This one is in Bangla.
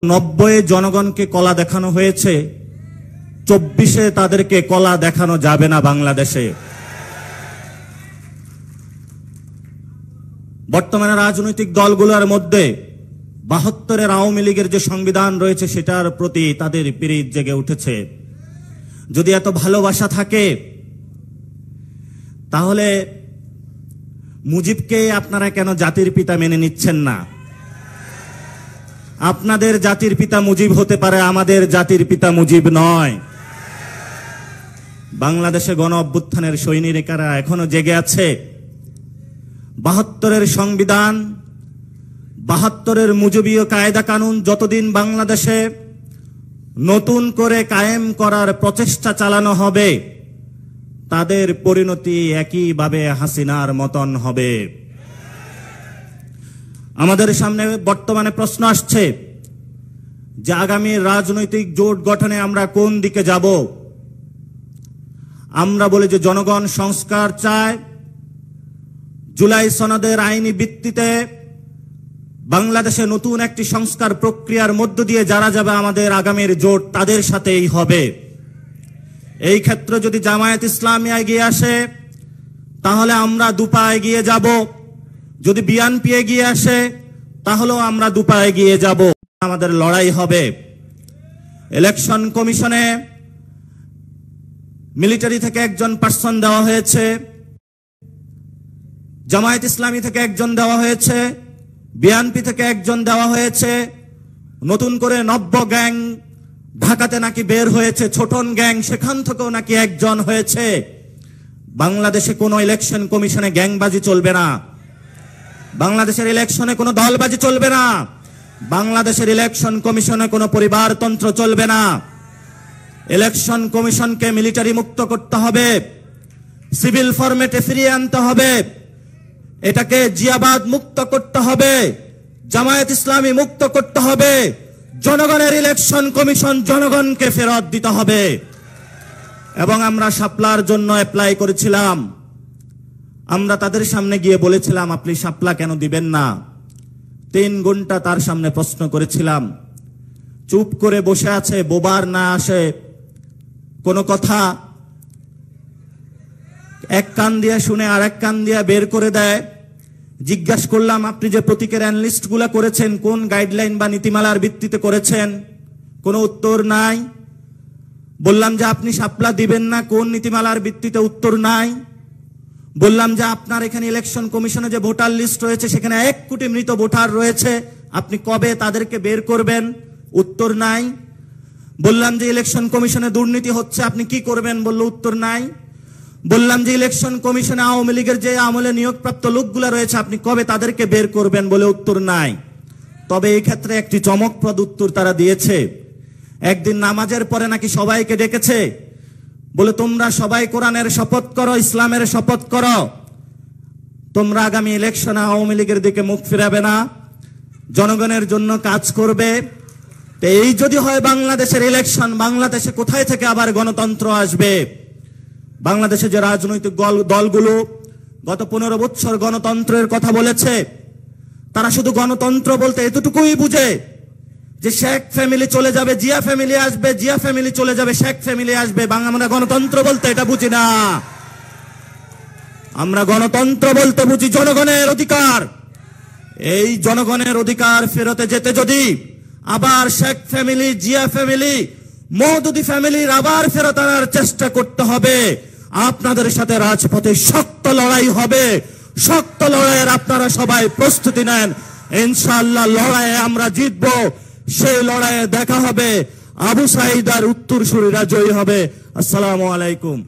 90 জনগণকে কলা দেখানো হয়েছে, 24-এ তাদেরকে কলা দেখানো যাবে না। বাংলাদেশে বর্তমানে রাজনৈতিক দলগুলোর মধ্যে 72-এর আওয়ামী লীগের যে সংবিধান রয়েছে সেটার প্রতি তাদের পিরিত জেগে উঠেছে। যদি এত ভালোবাসা থাকে তাহলে মুজিবকে আপনারা কেন জাতির পিতা মেনে নিচ্ছেন না? আপনাদের জাতির পিতা মুজিব হতে পারে, আমাদের জাতির পিতা মুজিব নয়। বাংলাদেশে গণ অভ্যুত্থানের সৈনিকেরা এখনো জেগে আছে। 72-এর সংবিধান, 72-এর মুজিবীয় কায়দা কানুন যতদিন বাংলাদেশে নতুন করে কায়েম করার প্রচেষ্টা চালানো হবে, তাদের পরিণতি একইভাবে হাসিনার মতন হবে। আমাদের সামনে বর্তমানে প্রশ্ন আসছে যে আগামী রাজনৈতিক জোট গঠনে আমরা কোন দিকে যাব। আমরা বলি যে জনগণ সংস্কার চায়। জুলাই সনদের আইনি ভিত্তিতে বাংলাদেশে নতুন একটি সংস্কার প্রক্রিয়ার মধ্য দিয়ে যারা যাবে আমাদের আগামীর জোট তাদের সাথেই হবে। এই ক্ষেত্রে যদি জামায়াত ইসলামী এগিয়ে আসে তাহলে আমরা দুপা এগিয়ে যাব, যদি বিএনপি এগিয়ে আসে তাহলেও আমরা দুপা এগিয়ে যাব। আমাদের লড়াই হবে। ইলেকশন কমিশনে মিলিটারি থেকে একজন পার্সন দেওয়া হয়েছে, জামায়াত ইসলামী থেকে একজন দেওয়া হয়েছে, বিএনপি থেকে একজন দেওয়া হয়েছে। নতুন করে নব্য গ্যাং ঢাকাতে নাকি বের হয়েছে, ছোটন গ্যাং, সেখান থেকেও নাকি একজন হয়েছে। বাংলাদেশে কোনো ইলেকশন কমিশনে গ্যাংবাজি চলবে না। বাংলাদেশের ইলেকশনে কোনো দলবাজি চলবে না। বাংলাদেশের ইলেকশন কমিশনে কোনো পরিবারতন্ত্র চলবে না। ইলেকশন কমিশনকে মিলিটারি মুক্ত করতে হবে, সিভিল ফরম্যাটে ফিরিয়ে আনতে হবে, এটাকে জিয়াবাদ মুক্ত করতে হবে, জামায়াত ইসলামী মুক্ত করতে হবে। জনগণের ইলেকশন কমিশন জনগণকে ফেরত দিতে হবে। এবং আমরা শাপলার জন্য অ্যাপ্লাই করেছিলাম। আমরা তাদের সামনে গিয়ে বলেছিলাম আপনি শাপলা কেন দিবেন না। 3 ঘন্টা তার সামনে প্রশ্ন করেছিলাম। চুপ করে বসে আছে, বোবার না আসে কোনো কথা, এক কান দিয়ে শুনে আর এক কান দিয়ে বের করে দেয়। জিজ্ঞাসা করলাম আপনি যে প্রতীকের অ্যানালিস্ট গুলা করেছেন কোন গাইডলাইন বা নীতিমালার ভিত্তিতে করেছেন? কোনো উত্তর নাই। বললাম যে আপনি শাপলা দিবেন না কোন নীতিমালার ভিত্তিতে? উত্তর নাই। বললাম যে আপনার এখানে ইলেকশন কমিশনে যে ভোটার লিস্ট রয়েছে সেখানে 1 কোটি মৃত ভোটার রয়েছে, আপনি কবে তাদেরকে বের করবেন? উত্তর নাই। বললাম যে ইলেকশন কমিশনে দুর্নীতি হচ্ছে, আপনি কি করবেন? বলল উত্তর নাই। বললাম যে ইলেকশন কমিশনে আওয়ামী লীগের যে আমলে নিয়োগপ্রাপ্ত লোকগুলো রয়েছে আপনি কবে তাদেরকে বের করবেন? বলে উত্তর নাই। তবে এই ক্ষেত্রে একটি চমকপ্রদ উত্তর তারা দিয়েছে। একদিন নামাজের পরে নাকি সবাইকে ডেকেছে, বলে তোমরা সবাই কোরআনের শপথ করো, ইসলামের শপথ করো, তোমরা আগামী ইলেকশনে আওয়ামী লীগের দিকে মুখ ফিরাবে না, জনগণের জন্য কাজ করবে। তো এই যদি হয় বাংলাদেশের ইলেকশন, বাংলাদেশে কোথায় থেকে আবার গণতন্ত্র আসবে? বাংলাদেশে যে রাজনৈতিক দলগুলো গত 15 বছর গণতন্ত্রের কথা বলেছে, তারা শুধু গণতন্ত্র বলতে এতটুকুই বুঝে যে শেখ ফ্যামিলি চলে যাবে, জিয়া ফ্যামিলি আসবে, জিয়া ফ্যামিলি চলে যাবে, শেখ ফ্যামিলি আসবে। আমরা গণতন্ত্র বলতে এটা বুঝি না। আমরা গণতন্ত্র বলতে বুঝি জনগণের অধিকার। এই জনগণের অধিকার ফেরতে যেতে যদি আবার শেখ ফ্যামিলি, জিয়া ফ্যামিলি, মওদুদি ফ্যামিলির আবার ফেরত আনার চেষ্টা করতে হবে। আপনাদের সাথে রাজপথে শক্ত লড়াই হবে। শক্ত লড়াইয়ের আপনারা সবাই প্রস্তুতি নেন। ইনশাআল্লাহ লড়াইয়ে আমরা জিতবো। সেই লড়াইয়ে দেখা হবে, আবু সাঈদ আর উত্তরসূরিরা জয়ী হবে। আসসালামু আলাইকুম।